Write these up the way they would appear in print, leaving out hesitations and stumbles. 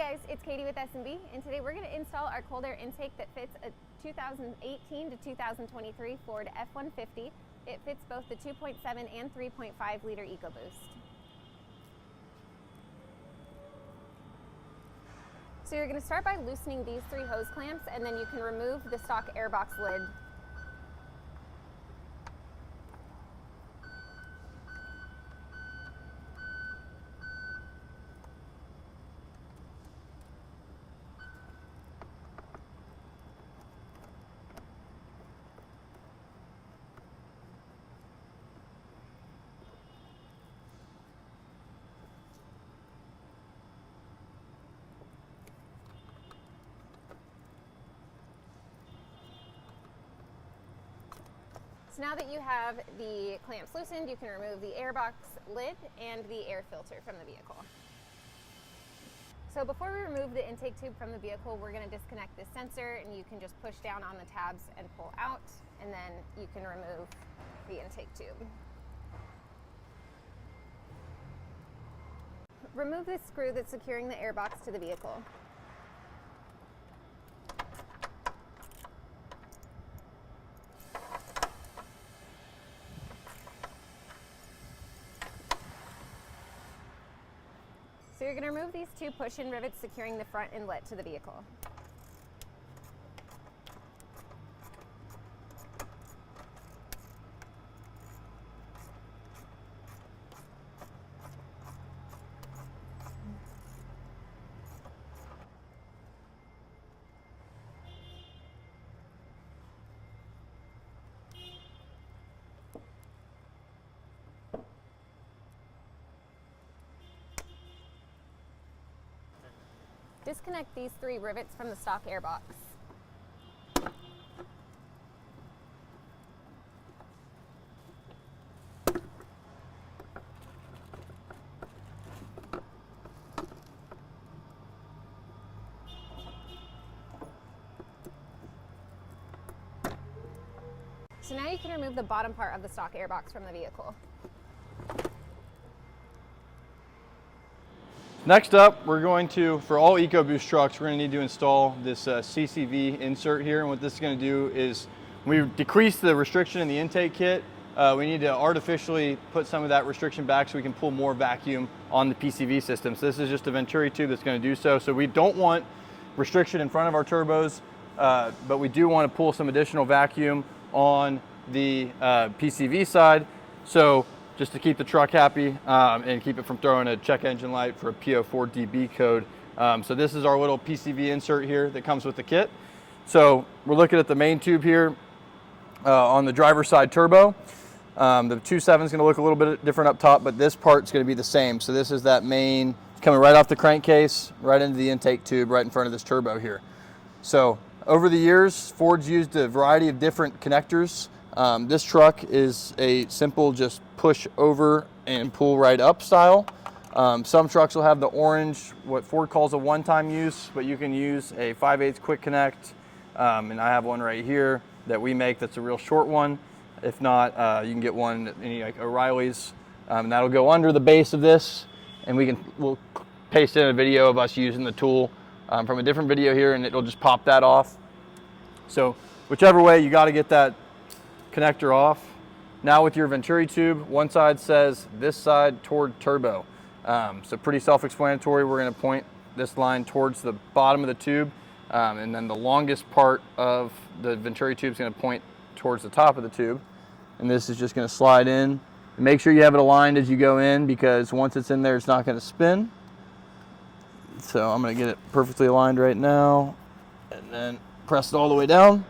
guys, it's Katie with S&B, and today we're going to install our cold air intake that fits a 2018 to 2023 Ford F-150. It fits both the 2.7 and 3.5 liter Ecoboost. So you're going to start by loosening these three hose clamps, and then you can remove the stock airbox lid. So now that you have the clamps loosened, you can remove the airbox lid and the air filter from the vehicle. So before we remove the intake tube from the vehicle, we're going to disconnect this sensor, and you can just push down on the tabs and pull out, and then you can remove the intake tube. Remove this screw that's securing the airbox to the vehicle. So you're going to remove these two push-in rivets securing the front inlet to the vehicle. Disconnect these three rivets from the stock airbox. So now you can remove the bottom part of the stock airbox from the vehicle. Next up, we're going to, for all Ecoboost trucks, we're going to need to install this CCV insert here. And what this is going to do is, when we decrease the restriction in the intake kit, we need to artificially put some of that restriction back so we can pull more vacuum on the PCV system. So this is just a Venturi tube that's going to do so. So we don't want restriction in front of our turbos, but we do want to pull some additional vacuum on the PCV side. So just to keep the truck happy and keep it from throwing a check engine light for a P04DB code. So this is our little PCV insert here that comes with the kit. So we're looking at the main tube here on the driver's side turbo. The 2.7 is going to look a little bit different up top, but this part's going to be the same. So this is that main, coming right off the crankcase, right into the intake tube, right in front of this turbo here. So over the years, Ford's used a variety of different connectors. This truck is a simple just push over and pull right up style. Some trucks will have the orange, what Ford calls a one-time use, but you can use a 5/8 quick connect. And I have one right here that we make that's a real short one. If not, you can get one at any like O'Reilly's, and that'll go under the base of this, and we'll paste in a video of us using the tool from a different video here, and it'll just pop that off. So whichever way, you got to get that connector off. Now with your Venturi tube, one side says this side toward turbo. So pretty self-explanatory. We're going to point this line towards the bottom of the tube, and then the longest part of the Venturi tube is going to point towards the top of the tube. And this is just going to slide in. And make sure you have it aligned as you go in, because once it's in there, it's not going to spin. So I'm going to get it perfectly aligned right now, and then press it all the way down.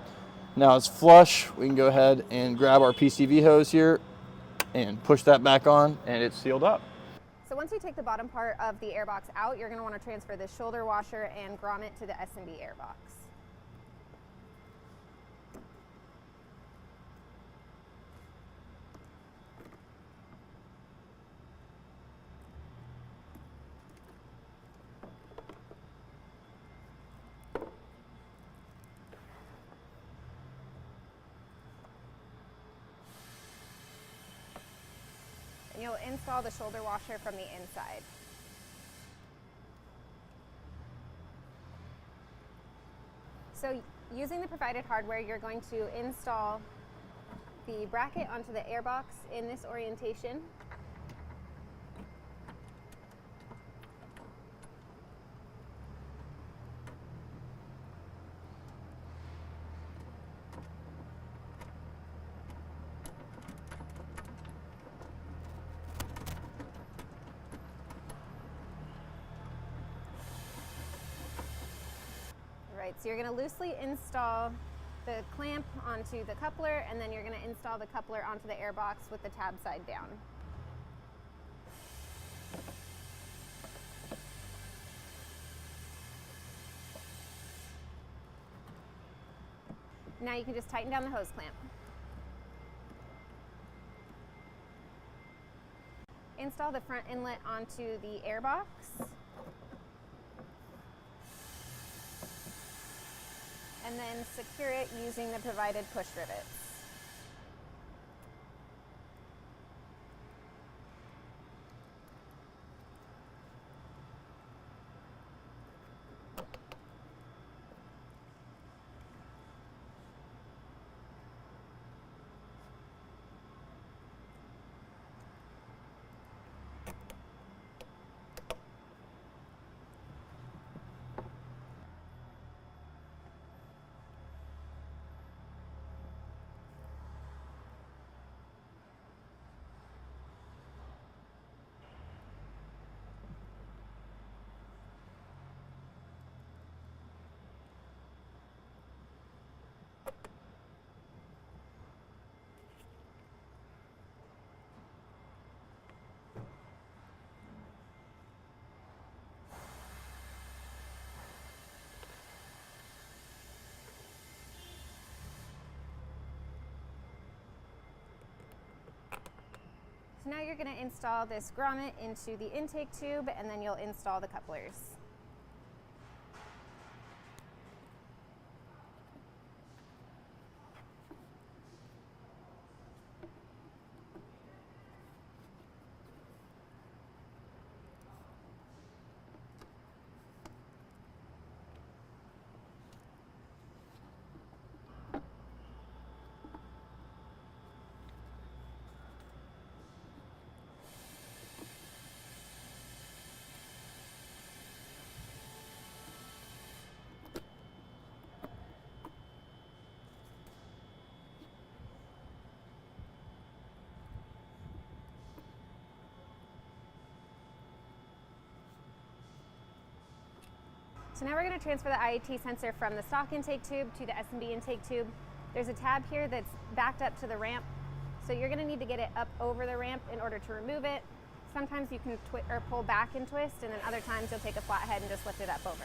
Now it's flush. We can go ahead and grab our PCV hose here and push that back on, and it's sealed up. So once you take the bottom part of the airbox out, you're going to want to transfer this shoulder washer and grommet to the S&B airbox. You'll install the shoulder washer from the inside. So using the provided hardware, you're going to install the bracket onto the airbox in this orientation. Right, so you're going to loosely install the clamp onto the coupler, and then you're going to install the coupler onto the airbox with the tab side down. Now you can just tighten down the hose clamp. Install the front inlet onto the airbox. And then secure it using the provided push rivets. So now you're going to install this grommet into the intake tube, and then you'll install the couplers. So now we're going to transfer the IAT sensor from the stock intake tube to the S&B intake tube. There's a tab here that's backed up to the ramp, so you're going to need to get it up over the ramp in order to remove it. Sometimes you can pull back and twist, and then other times you'll take a flathead and just lift it up over.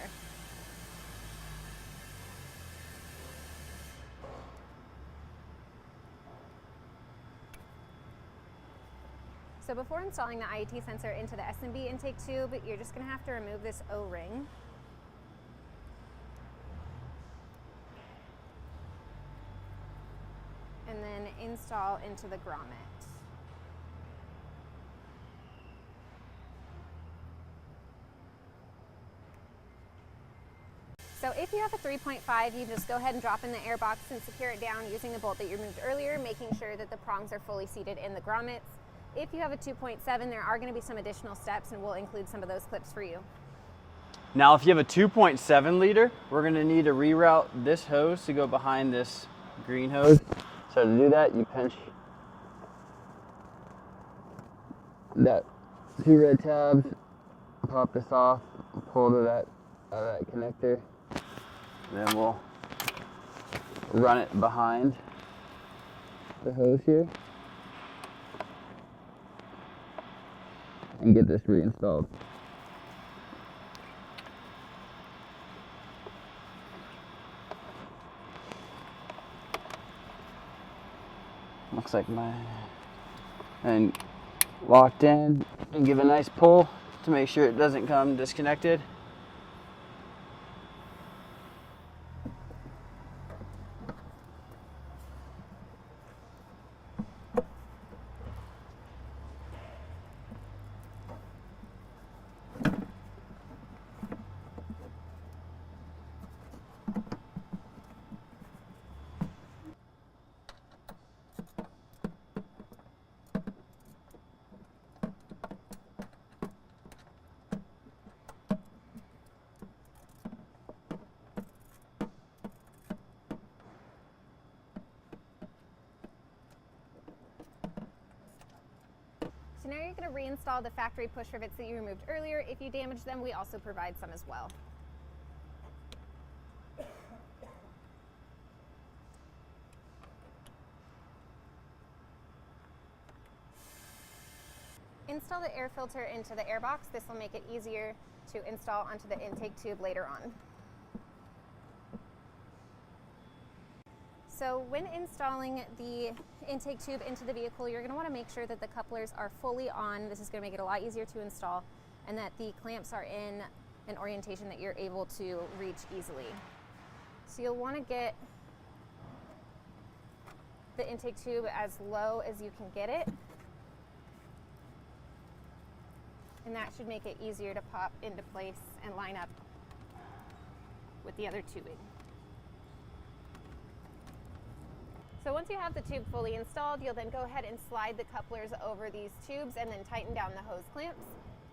So before installing the IAT sensor into the S&B intake tube, you're just going to have to remove this O-ring. And then install into the grommet. So if you have a 3.5, you just go ahead and drop in the airbox and secure it down using the bolt that you removed earlier, making sure that the prongs are fully seated in the grommets. If you have a 2.7, there are going to be some additional steps, and we'll include some of those clips for you. Now, if you have a 2.7 liter, we're going to need to reroute this hose to go behind this green hose. So to do that, you pinch that 2 red tabs, pop this off, pull to that connector, and then we'll run it behind the hose here and get this reinstalled. Looks like and locked in, and give a nice pull to make sure it doesn't come disconnected. to reinstall the factory push rivets that you removed earlier. If you damage them, we also provide some as well. Install the air filter into the air box. This will make it easier to install onto the intake tube later on. So when installing the intake tube into the vehicle, you're going to want to make sure that the couplers are fully on. This is going to make it a lot easier to install, and that the clamps are in an orientation that you're able to reach easily. So you'll want to get the intake tube as low as you can get it, and that should make it easier to pop into place and line up with the other tubing. So once you have the tube fully installed, you'll then go ahead and slide the couplers over these tubes and then tighten down the hose clamps.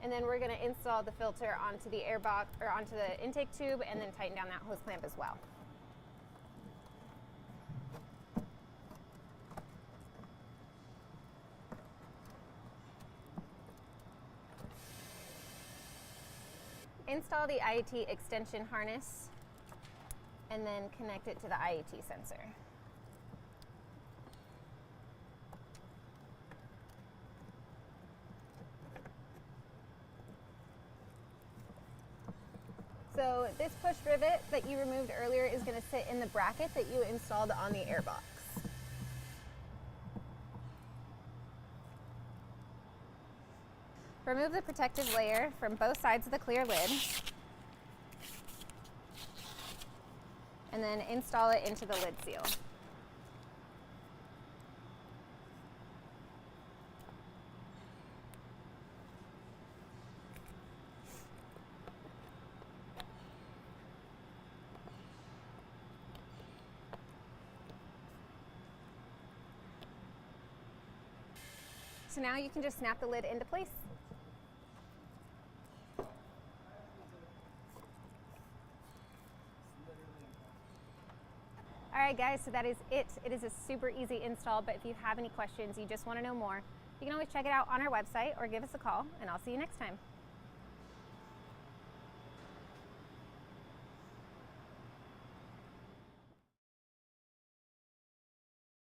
And then we're going to install the filter onto the air box or onto the intake tube and then tighten down that hose clamp as well. Install the IAT extension harness and then connect it to the IAT sensor. So this push rivet that you removed earlier is going to sit in the bracket that you installed on the airbox. Remove the protective layer from both sides of the clear lid and then install it into the lid seal. So now you can just snap the lid into place. All right guys, so that is it. It is a super easy install, but if you have any questions, you just want to know more, you can always check it out on our website or give us a call, and I'll see you next time.